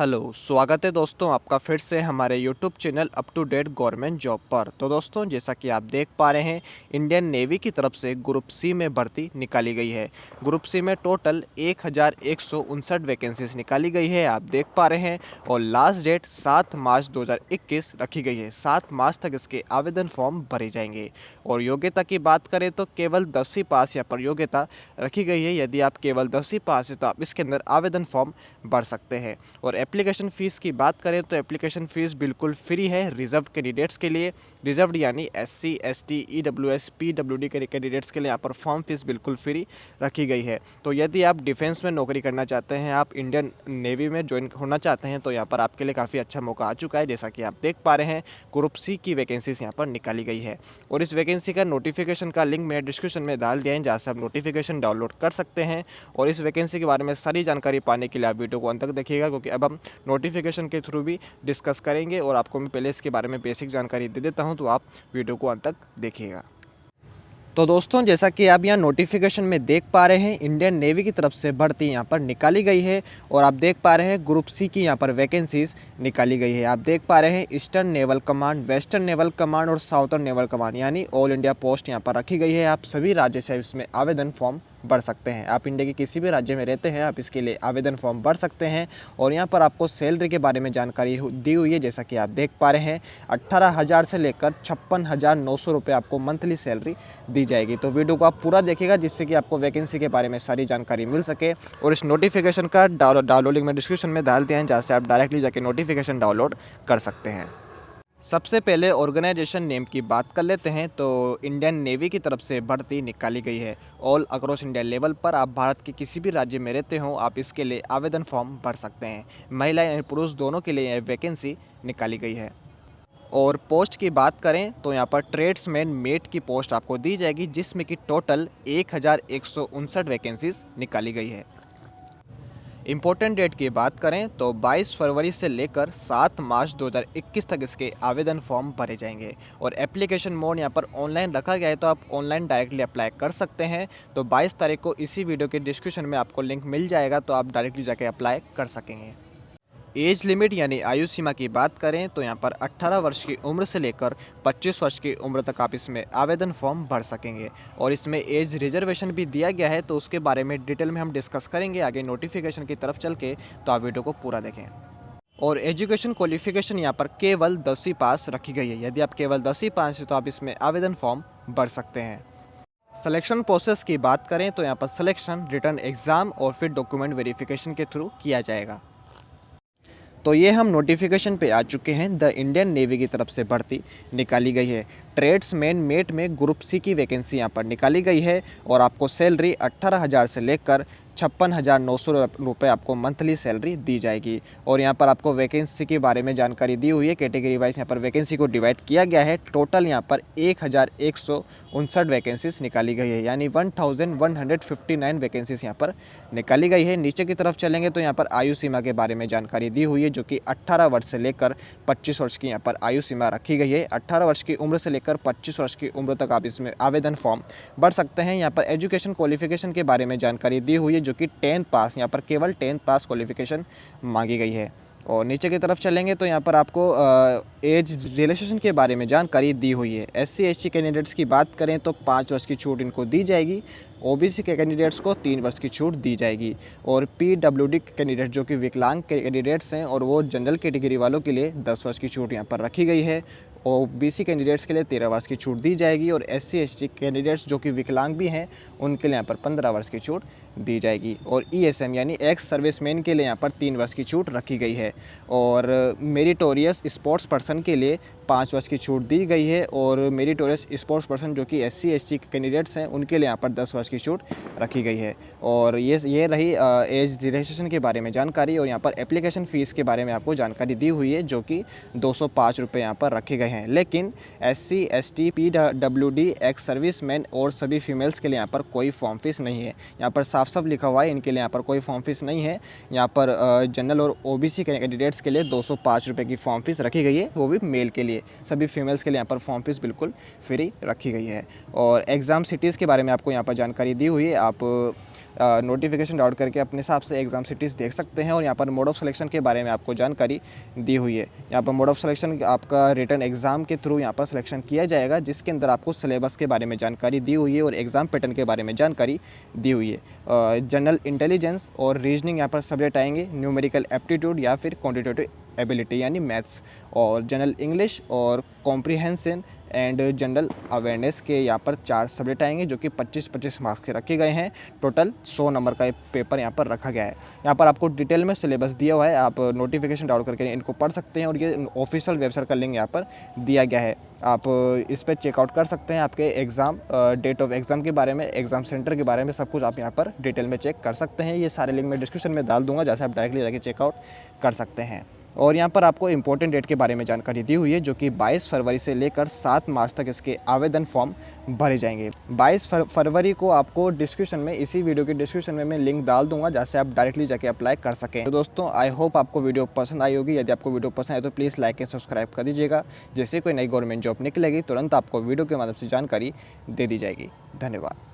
Hello, स्वागत है दोस्तों आपका फिर से हमारे YouTube channel up to date government job पर। तो दोस्तों जैसा कि आप देख पा रहे हैं, इंडियन नेवी की तरफ से ग्रुप सी में भर्ती निकाली गई है। ग्रुप सी में टोटल 1159 वैकेंसीज निकाली गई है, आप देख पा रहे हैं। और लास्ट डेट 7 मार्च 2021 रखी गई है। 7 मार्च तक इसके आवेदन फॉर्म भरे जाएंगे। और योग्यता की बात करें तो केवल 10वीं पास यहाँ पर योग्यता रखी गई है। यदि आप केवल 10वीं पास है तो आप इसके अंदर आवेदन फॉर्म भर सकते हैं। और एप्लीकेशन फ़ीस की बात करें तो एप्लीकेशन फ़ीस बिल्कुल फ्री है रिजर्व कैंडिडेट्स के लिए। रिजर्व यानी एससी, एसटी, ईडब्ल्यूएस, पीडब्ल्यूडी के कैंडिडेट्स के लिए यहाँ पर फॉर्म फीस बिल्कुल फ्री रखी गई है। तो यदि आप डिफेंस में नौकरी करना चाहते हैं, आप इंडियन नेवी में ज्वाइन होना चाहते हैं, तो यहाँ पर आपके लिए काफ़ी अच्छा मौका आ चुका है। जैसा कि आप देख पा रहे हैं, ग्रुप सी की वैकेंसीज यहाँ पर निकाली गई है। और इस वैकेंसी का नोटिफिकेशन का लिंक मैंने डिस्क्रिप्शन में डाल दिया है, जहाँ से आप नोटिफिकेशन डाउनलोड कर सकते हैं। और इस वैकेंसी के बारे में सारी जानकारी पाने के लिए आप वीडियो को अंत तक देखिएगा, क्योंकि अब हम नोटिफिकेशन के थ्रू भी डिस्कस करेंगे। और आपको मैं पहले इसके बारे में बेसिक जानकारी दे देता हूं, तो आप वीडियो को अंत तक देखिएगा। तो दोस्तों जैसा कि आप यहाँ नोटिफिकेशन में देख पा रहे हैं, इंडियन नेवी की तरफ से भर्ती यहाँ पर निकाली गई है। और आप देख पा रहे हैं ग्रुप सी की यहाँ पर वैकेंसीज निकाली गई है। आप देख पा रहे हैं eastern naval command, western naval command और साउथर्न नेवल कमांड यानी ऑल इंडिया पोस्ट यहाँ पर रखी गई है। आप सभी राज्य से इसमें आवेदन फॉर्म भर सकते हैं। आप इंडिया के किसी भी राज्य में रहते हैं, आप इसके लिए आवेदन फॉर्म भर सकते हैं। और यहाँ पर आपको सैलरी के बारे में जानकारी दी हुई है। जैसा कि आप देख पा रहे हैं, 18,000 से लेकर 56,900 रुपये आपको मंथली सैलरी दी जाएगी। तो वीडियो को आप पूरा देखिएगा, जिससे कि आपको वैकेंसी के बारे में सारी जानकारी मिल सके। और इस नोटिफिकेशन का डाउनलोड लिंक मैं डिस्क्रिप्शन में डाल दिया है, जहाँ से आप डायरेक्टली जाके नोटिफिकेशन डाउनलोड कर सकते हैं। सबसे पहले ऑर्गेनाइजेशन नेम की बात कर लेते हैं। तो इंडियन नेवी की तरफ से भर्ती निकाली गई है। ऑल अक्रॉस इंडिया लेवल पर आप भारत के किसी भी राज्य में रहते हो, आप इसके लिए आवेदन फॉर्म भर सकते हैं। महिला यानी पुरुष दोनों के लिए यह वैकेंसी निकाली गई है। और पोस्ट की बात करें तो यहाँ पर ट्रेड्समैन मेट की पोस्ट आपको दी जाएगी, जिसमें कि टोटल 1159 वैकेंसीज निकाली गई है। इम्पोर्टेंट डेट की बात करें तो 22 फरवरी से लेकर 7 मार्च 2021 तक इसके आवेदन फॉर्म भरे जाएंगे। और एप्लीकेशन मोड यहाँ पर ऑनलाइन रखा गया है, तो आप ऑनलाइन डायरेक्टली अप्लाई कर सकते हैं। तो 22 तारीख को इसी वीडियो के डिस्क्रिप्शन में आपको लिंक मिल जाएगा, तो आप डायरेक्टली जाके अप्लाई कर सकेंगे। एज लिमिट यानी आयु सीमा की बात करें तो यहाँ पर 18 वर्ष की उम्र से लेकर 25 वर्ष की उम्र तक आप इसमें आवेदन फॉर्म भर सकेंगे। और इसमें एज रिजर्वेशन भी दिया गया है, तो उसके बारे में डिटेल में हम डिस्कस करेंगे आगे नोटिफिकेशन की तरफ चल के। तो आप वीडियो को पूरा देखें। और एजुकेशन क्वालिफिकेशन यहाँ पर केवल 10वीं पास रखी गई है। यदि आप केवल 10वीं पास है तो आप इसमें आवेदन फॉर्म भर सकते हैं। सिलेक्शन प्रोसेस की बात करें तो यहाँ पर सिलेक्शन रिटर्न एग्ज़ाम और फिर डॉक्यूमेंट वेरिफिकेशन के थ्रू किया जाएगा। तो ये हम नोटिफिकेशन पे आ चुके हैं। द इंडियन नेवी की तरफ से भर्ती निकाली गई है। ट्रेड्समैन मेट में ग्रुप सी की वैकेंसी यहाँ पर निकाली गई है। और आपको सैलरी 18,000 से लेकर 56,900 रुपये आपको मंथली सैलरी दी जाएगी। और यहाँ पर आपको वैकेंसी के बारे में जानकारी दी हुई है। कैटेगरी वाइज यहाँ पर वैकेंसी को डिवाइड किया गया है। टोटल यहाँ पर 1159 वैकेंसीज निकाली गई है, यानी 1159 वैकेंसीज यहाँ पर निकाली गई है। नीचे की तरफ चलेंगे तो यहाँ पर आयु सीमा के बारे में जानकारी दी हुई है, जो कि 18 वर्ष से लेकर 25 वर्ष की यहाँ पर आयु सीमा रखी गई है। 18 वर्ष की उम्र से लेकर 25 वर्ष की उम्र तक आप इसमें आवेदन फॉर्म भर सकते हैं। यहाँ पर एजुकेशन क्वालिफिकेशन के बारे में जानकारी दी हुई है, जो कि 10th पास, यहाँ पर केवल 10th पास क्वालिफिकेशन मांगी गई है। और नीचे की तरफ चलेंगे तो यहाँ पर आपको एज रिलैक्सेशन के बारे में जानकारी दी हुई है। एससी एसटी कैंडिडेट्स की बात करें तो 5 वर्ष की छूट इनको दी जाएगी। ओबीसी के कैंडिडेट्स को 3 वर्ष की छूट दी जाएगी। और पीडब्ल्यूडी कैंडिडेट जो कि विकलांग कैंडिडेट्स हैं, और वो जनरल कैटेगरी वालों के लिए 10 वर्ष की छूट यहाँ पर रखी गई है। ओबीसी कैंडिडेट्स के लिए 13 वर्ष की छूट दी जाएगी। और एससी एसटी कैंडिडेट्स जो कि विकलांग भी हैं, उनके लिए यहाँ पर 15 वर्ष की छूट दी जाएगी। और ईएसएम यानी एक्स सर्विसमैन के लिए यहाँ पर 3 वर्ष की छूट रखी गई है। और मेरिटोरियस स्पोर्ट्स पर्सन के लिए 5 वर्ष की छूट दी गई है। और मेरिटोरियस स्पोर्ट्स पर्सन जो कि एससी एसटी कैंडिडेट्स हैं, उनके लिए यहाँ पर 10 वर्ष की छूट रखी गई है। और ये रही एज रिलैक्सेशन के बारे में जानकारी। और यहाँ पर एप्लीकेशन फ़ीस के बारे में आपको जानकारी दी हुई है, जो कि 205 रुपये यहाँ पर रखे गए हैं। लेकिन SC ST PWD ex serviceman और सभी फीमेल्स के लिए यहाँ पर कोई फॉर्म फीस नहीं है। यहाँ पर साफ साफ लिखा हुआ है, इनके लिए यहाँ पर कोई फॉर्म फीस नहीं है। यहाँ पर जनरल और ओबीसी कैंडिडेट्स के लिए 205 रुपये की फॉर्म फीस रखी गई है, वो भी मेल के लिए। सभी फीमेल्स के लिए यहाँ पर फॉर्म फीस बिल्कुल फ्री रखी गई है। और एग्ज़ाम सिटीज़ के बारे में आपको यहाँ पर जानकारी दी हुई है। आप नोटिफिकेशन डाउनलोड करके अपने हिसाब से एग्ज़ाम सिटीज़ देख सकते हैं। और यहाँ पर मोड ऑफ सिलेक्शन के बारे में आपको जानकारी दी हुई है। यहाँ पर मोड ऑफ सिलेक्शन आपका रिटन एग्ज़ाम के थ्रू यहाँ पर सिलेक्शन किया जाएगा, जिसके अंदर आपको सिलेबस के बारे में जानकारी दी हुई है और एग्ज़ाम पैटर्न के बारे में जानकारी दी हुई है। जनरल इंटेलिजेंस और रीजनिंग यहाँ पर सब्जेक्ट आएंगे, न्यूमेरिकल एप्टीट्यूड या फिर क्वांटिटेटिव एबिलिटी यानी मैथ्स, और जनरल इंग्लिश और कॉम्प्रिहेंशन एंड जनरल अवेयरनेस के यहाँ पर 4 सब्जेक्ट आएंगे, जो कि 25-25 मार्क्स के रखे गए हैं। टोटल 100 नंबर का पेपर यहाँ पर रखा गया है। यहाँ पर आपको डिटेल में सिलेबस दिया हुआ है, आप नोटिफिकेशन डाउनलोड करके इनको पढ़ सकते हैं और ये ऑफिशियल वेबसाइट का लिंक यहाँ पर दिया गया है। आप इस पर चेकआउट कर सकते हैं। आपके एग्ज़ाम डेट ऑफ एग्ज़ाम के बारे में, एग्ज़ाम सेंटर के बारे में सब कुछ आप यहाँ पर डिटेल में चेक कर सकते हैं। ये सारे लिंक मैं डिस्क्रिप्शन में डाल दूँगा, जैसे आप डायरेक्टली जाके चेकआउट कर सकते हैं। और यहाँ पर आपको इम्पोर्टेंट डेट के बारे में जानकारी दी हुई है, जो कि 22 फरवरी से लेकर 7 मार्च तक इसके आवेदन फॉर्म भरे जाएंगे। 22 फरवरी को आपको डिस्क्रिप्शन में, इसी वीडियो के डिस्क्रिप्शन में मैं लिंक डाल दूंगा, जैसे आप डायरेक्टली जाके अप्लाई कर सकें। तो दोस्तों, आई होप आपको वीडियो पसंद आई होगी। यदि आपको वीडियो पसंद आए तो प्लीज़ लाइक एंड सब्सक्राइब कर दीजिएगा। जैसे कोई नई गवर्नमेंट जॉब निकलेगी तुरंत आपको वीडियो के माध्यम से जानकारी दे दी जाएगी। धन्यवाद।